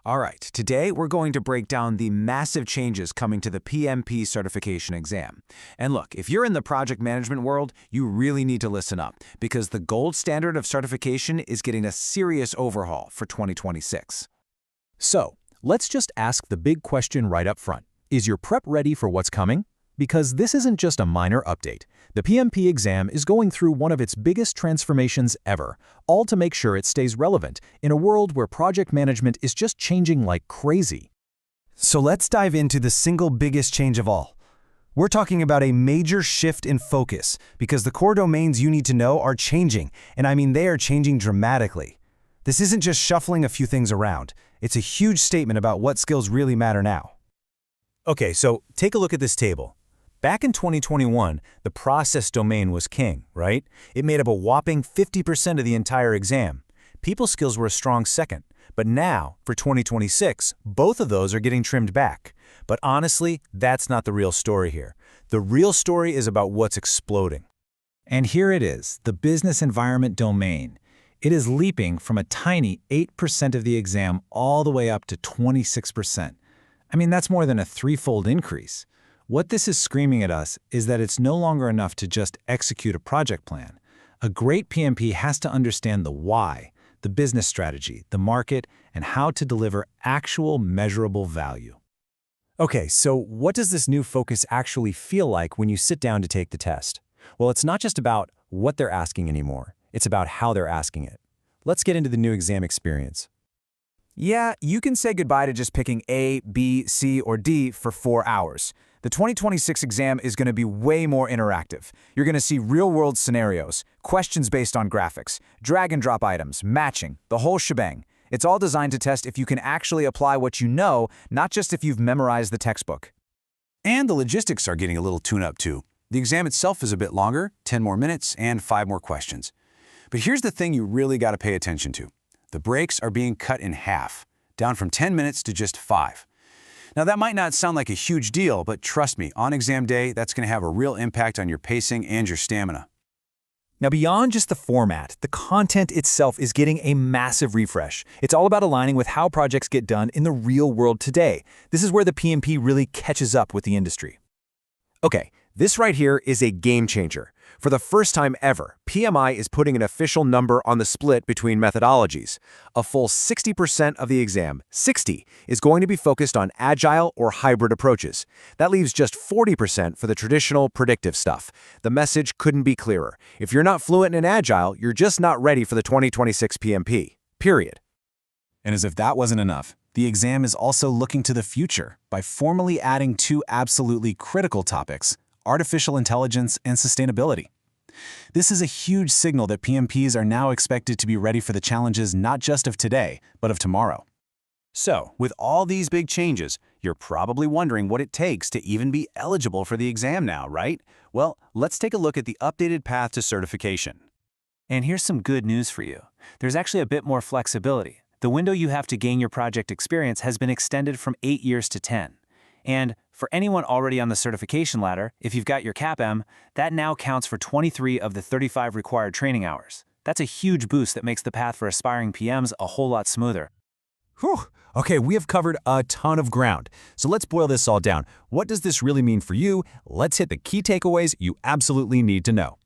All right, today we're going to break down the massive changes coming to the PMP certification exam. And look, if you're in the project management world, you really need to listen up because the gold standard of certification is getting a serious overhaul for 2026. So, let's just ask the big question right up front. Is your prep ready for what's coming? Because this isn't just a minor update. The PMP exam is going through one of its biggest transformations ever, all to make sure it stays relevant in a world where project management is just changing like crazy. So let's dive into the single biggest change of all. We're talking about a major shift in focus because the core domains you need to know are changing, and I mean they are changing dramatically. This isn't just shuffling a few things around. It's a huge statement about what skills really matter now. Okay, so take a look at this table. Back in 2021, the process domain was king, right? It made up a whopping 50% of the entire exam. People skills were a strong second. But now, for 2026, both of those are getting trimmed back. But honestly, that's not the real story here. The real story is about what's exploding. And here it is, the business environment domain. It is leaping from a tiny 8% of the exam all the way up to 26%. I mean, that's more than a threefold increase. What this is screaming at us is that it's no longer enough to just execute a project plan. A great PMP has to understand the why, the business strategy, the market, and how to deliver actual measurable value. Okay, so what does this new focus actually feel like when you sit down to take the test? Well, it's not just about what they're asking anymore. It's about how they're asking it. Let's get into the new exam experience. Yeah, you can say goodbye to just picking A, B, C, or D for 4 hours. The 2026 exam is going to be way more interactive. You're going to see real-world scenarios, questions based on graphics, drag-and-drop items, matching, the whole shebang. It's all designed to test if you can actually apply what you know, not just if you've memorized the textbook. And the logistics are getting a little tune-up too. The exam itself is a bit longer, 10 more minutes and 5 more questions. But here's the thing you really got to pay attention to. The breaks are being cut in half, down from 10 minutes to just 5. Now that might not sound like a huge deal, but trust me, on exam day, that's going to have a real impact on your pacing and your stamina. Now beyond just the format, the content itself is getting a massive refresh. It's all about aligning with how projects get done in the real world today. This is where the PMP really catches up with the industry. Okay, this right here is a game changer. For the first time ever, PMI is putting an official number on the split between methodologies. A full 60% of the exam, 60, is going to be focused on agile or hybrid approaches. That leaves just 40% for the traditional predictive stuff. The message couldn't be clearer. If you're not fluent in agile, you're just not ready for the 2026 PMP. Period. And as if that wasn't enough, the exam is also looking to the future by formally adding 2 absolutely critical topics: artificial intelligence and sustainability. This is a huge signal that PMPs are now expected to be ready for the challenges not just of today, but of tomorrow. So, with all these big changes, you're probably wondering what it takes to even be eligible for the exam now, right? Well, let's take a look at the updated path to certification. And here's some good news for you. There's actually a bit more flexibility. The window you have to gain your project experience has been extended from 8 years to 10. And for anyone already on the certification ladder, if you've got your CAPM, that now counts for 23 of the 35 required training hours. That's a huge boost that makes the path for aspiring PMs a whole lot smoother. Whew. Okay, we have covered a ton of ground. So let's boil this all down. What does this really mean for you? Let's hit the key takeaways you absolutely need to know.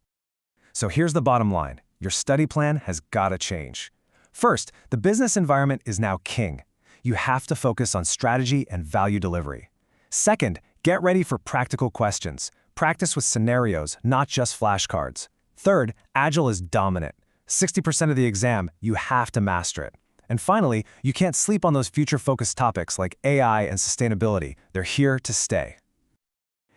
So here's the bottom line. Your study plan has got to change. First, the business environment is now king. You have to focus on strategy and value delivery. Second, get ready for practical questions. Practice with scenarios, not just flashcards. Third, Agile is dominant. 60% of the exam, you have to master it. And finally, you can't sleep on those future-focused topics like AI and sustainability. They're here to stay.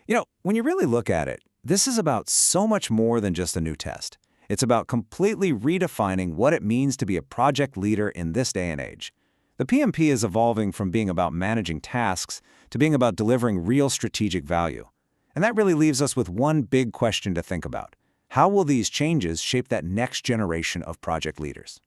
You know, when you really look at it, this is about so much more than just a new test. It's about completely redefining what it means to be a project leader in this day and age. The PMP is evolving from being about managing tasks to being about delivering real strategic value. And that really leaves us with one big question to think about. How will these changes shape that next generation of project leaders?